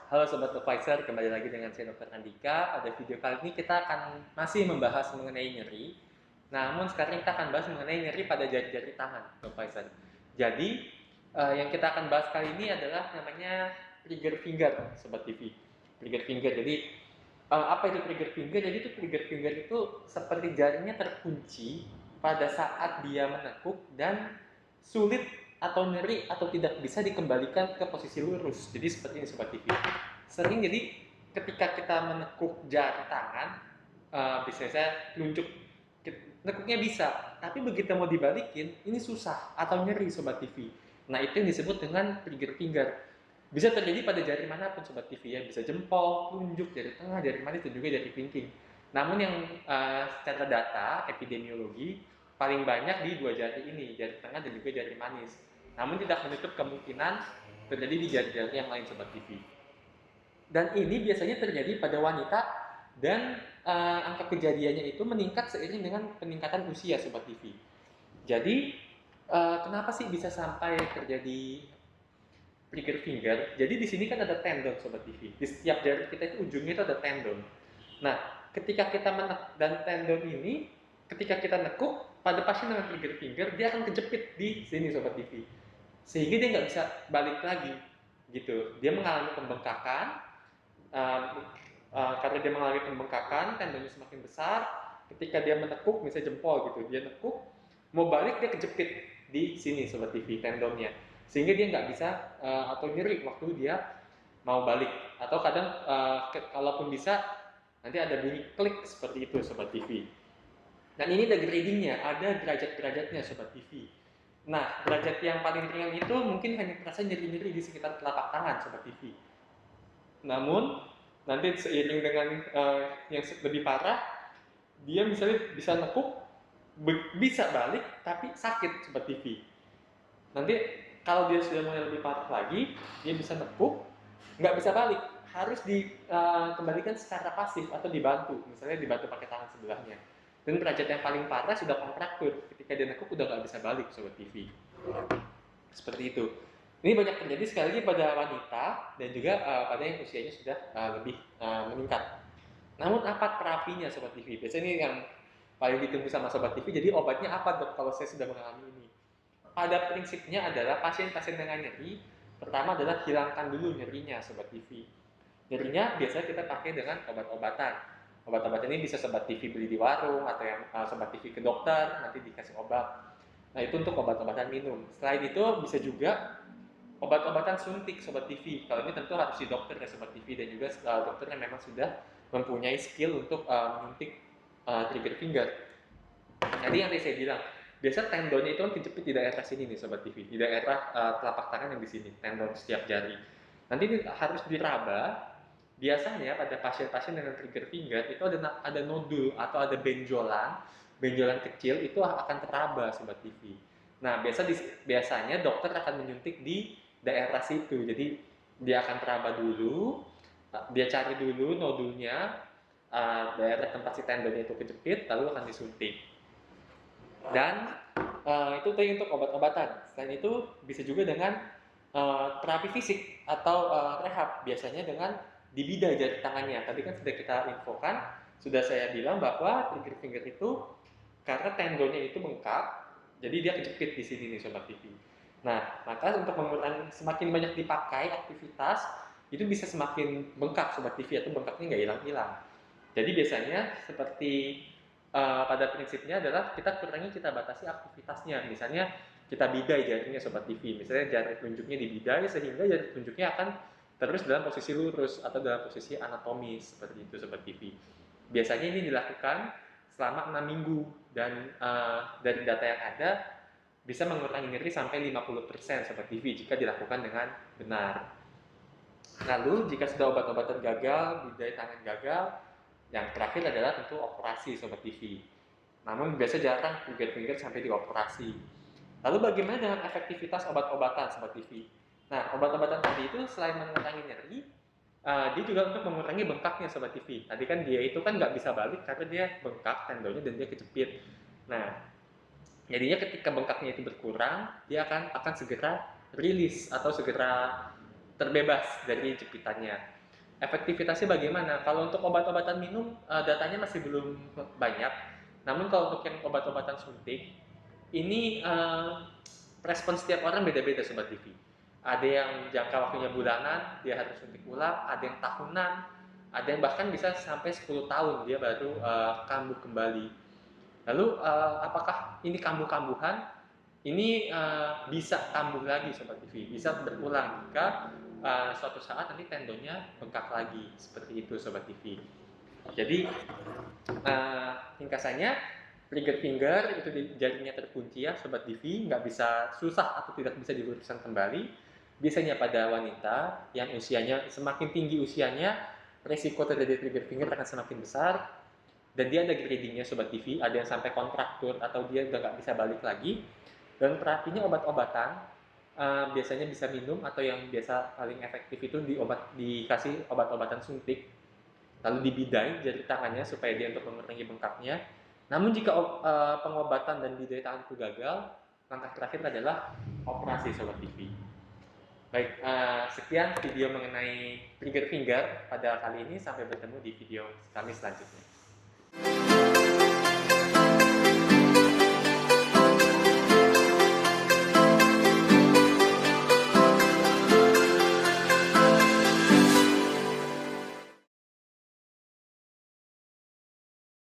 Halo Sobat Advisor, kembali lagi dengan saya Dr. Andika. Pada video kali ini kita akan masih membahas mengenai nyeri. Namun sekarang kita akan bahas mengenai nyeri pada jari-jari tangan, Advisor. Jadi, yang kita akan bahas kali ini adalah namanya trigger finger, Sobat TV. Trigger finger, jadi apa itu trigger finger? Jadi itu trigger finger itu seperti jarinya terkunci pada saat dia menekuk dan sulit atau nyeri atau tidak bisa dikembalikan ke posisi lurus. Jadi seperti ini Sobat TV. Sering jadi ketika kita menekuk jari tangan, bisa saya nunjuk, nekuknya bisa, tapi begitu mau dibalikin, ini susah atau nyeri Sobat TV. Nah itu yang disebut dengan trigger finger. Bisa terjadi pada jari manapun Sobat TV ya, bisa jempol, telunjuk, jari tengah, jari manis, dan juga jari kelingking. Namun yang secara data epidemiologi paling banyak di dua jari ini, jari tengah dan juga jari manis. Namun tidak menutup kemungkinan terjadi di jari-jari yang lain Sobat TV. Dan ini biasanya terjadi pada wanita dan angka kejadiannya itu meningkat seiring dengan peningkatan usia Sobat TV. Jadi kenapa sih bisa sampai terjadi trigger finger? Jadi di sini kan ada tendon Sobat TV. Di setiap jari kita itu ujungnya itu ada tendon. Nah, ketika kita dan tendon ini ketika kita nekuk pada pasien dengan trigger finger, dia akan kejepit di sini Sobat TV. Sehingga dia nggak bisa balik lagi gitu. Dia mengalami pembengkakan. Karena dia mengalami pembengkakan, tendonnya semakin besar. Ketika dia menekuk, misalnya jempol gitu, dia nekuk, mau balik dia kejepit di sini Sobat TV tendonnya, sehingga dia nggak bisa atau nyeri waktu dia mau balik. Atau kadang kalaupun bisa, nanti ada bunyi klik seperti itu Sobat TV. Dan ini ada gradingnya, ada derajat-derajatnya Sobat TV. Nah, derajat yang paling ringan itu mungkin hanya terasa nyeri-nyeri di sekitar telapak tangan Sobat TV. Namun, nanti seiring dengan yang lebih parah, dia misalnya bisa nekuk, bisa balik, tapi sakit Sobat TV. Nanti kalau dia sudah mulai lebih parah lagi, dia bisa nekuk, nggak bisa balik, harus dikembalikan secara pasif atau dibantu, misalnya dibantu pakai tangan sebelahnya. Dan derajat yang paling parah sudah kontraktur, ketika dia nekuk udah nggak bisa balik Sobat TV. Seperti itu. Ini banyak terjadi sekali lagi pada wanita dan juga pada yang usianya sudah lebih meningkat. Namun apa terapinya Sobat TV? Biasanya ini yang paling ditunggu sama Sobat TV. Jadi obatnya apa dok kalau saya sudah mengalami ini? Pada prinsipnya adalah pasien-pasien dengan nyeri, pertama adalah hilangkan dulu nyerinya Sobat TV. Nyerinya biasanya kita pakai dengan obat-obatan. Obat-obatan ini bisa Sobat TV beli di warung atau yang Sobat TV ke dokter, nanti dikasih obat. Nah itu untuk obat-obatan minum. Selain itu bisa juga obat-obatan suntik Sobat TV. Kalau ini tentu harus di dokter ya Sobat TV, dan juga dokter yang memang sudah mempunyai skill untuk menyuntik trigger finger. Jadi yang tadi saya bilang, biasa tendonnya itu kan kejepit di daerah sini nih Sobat TV, di daerah telapak tangan yang di sini, tendon setiap jari. Nanti ini harus diraba. Biasanya pada pasien-pasien dengan trigger finger itu ada nodul atau ada benjolan kecil itu akan teraba Sobat TV. Nah, biasanya dokter akan menyuntik di daerah situ. Jadi dia akan teraba dulu, dia cari dulu nodulnya, daerah tempat si tendonnya itu kejepit, lalu akan disuntik. Dan itu tadi untuk obat-obatan. Selain itu bisa juga dengan terapi fisik atau rehab, biasanya dengan dibidai jari tangannya. Tadi kan sudah kita infokan, sudah saya bilang bahwa trigger finger itu karena tendonnya itu bengkak, jadi dia kejepit di sini nih Sobat TV. Nah, maka untuk mengurangi semakin banyak dipakai aktivitas, itu bisa semakin bengkak Sobat TV, atau bengkaknya nggak hilang-hilang. Jadi biasanya seperti pada prinsipnya adalah kita batasi aktivitasnya. Misalnya kita bidai jarinya Sobat TV. Misalnya jari telunjuknya dibidai sehingga jari telunjuknya akan terus dalam posisi lurus atau dalam posisi anatomis seperti itu Sobat TV. Biasanya ini dilakukan selama 6 minggu dan dari data yang ada bisa mengurangi nyeri sampai 50% Sobat TV jika dilakukan dengan benar. Lalu jika sudah obat-obatan gagal, bidai tangan gagal, yang terakhir adalah tentu operasi Sobat TV. Namun biasa jarang trigger finger sampai dioperasi. Lalu bagaimana dengan efektivitas obat-obatan Sobat TV? Nah, obat-obatan tadi itu selain mengurangi nyeri, dia juga untuk mengurangi bengkaknya Sobat TV. Tadi kan dia itu kan nggak bisa balik karena dia bengkak tendonnya dan dia kejepit. Nah, jadinya ketika bengkaknya itu berkurang, dia akan segera rilis atau segera terbebas dari jepitannya. Efektivitasnya bagaimana? Kalau untuk obat-obatan minum, datanya masih belum banyak. Namun kalau untuk yang obat-obatan suntik, ini respon setiap orang beda-beda Sobat TV. Ada yang jangka waktunya bulanan, dia harus suntik ulang, ada yang tahunan, ada yang bahkan bisa sampai 10 tahun dia baru kambuh kembali. Lalu apakah ini kambuh-kambuhan? Ini bisa kambuh lagi Sobat TV, bisa berulang jika suatu saat nanti tendonnya bengkak lagi, seperti itu Sobat TV. Jadi ringkasannya, trigger finger itu di jarinya terkunci ya Sobat TV, nggak bisa, susah atau tidak bisa diluruskan kembali. Biasanya pada wanita yang usianya semakin tinggi usianya, resiko terjadi trigger finger akan semakin besar, dan dia ada gradingnya Sobat TV, ada yang sampai kontraktur atau dia udah nggak bisa balik lagi. Dan terapinya obat-obatan, biasanya bisa minum atau yang biasa paling efektif itu dikasih obat-obatan suntik, lalu dibidai jari tangannya supaya dia untuk mengurangi bengkaknya. Namun jika pengobatan dan bidai tangan itu gagal, langkah terakhir adalah operasi Sobat TV. Baik, sekian video mengenai trigger finger pada kali ini. Sampai bertemu di video kami selanjutnya.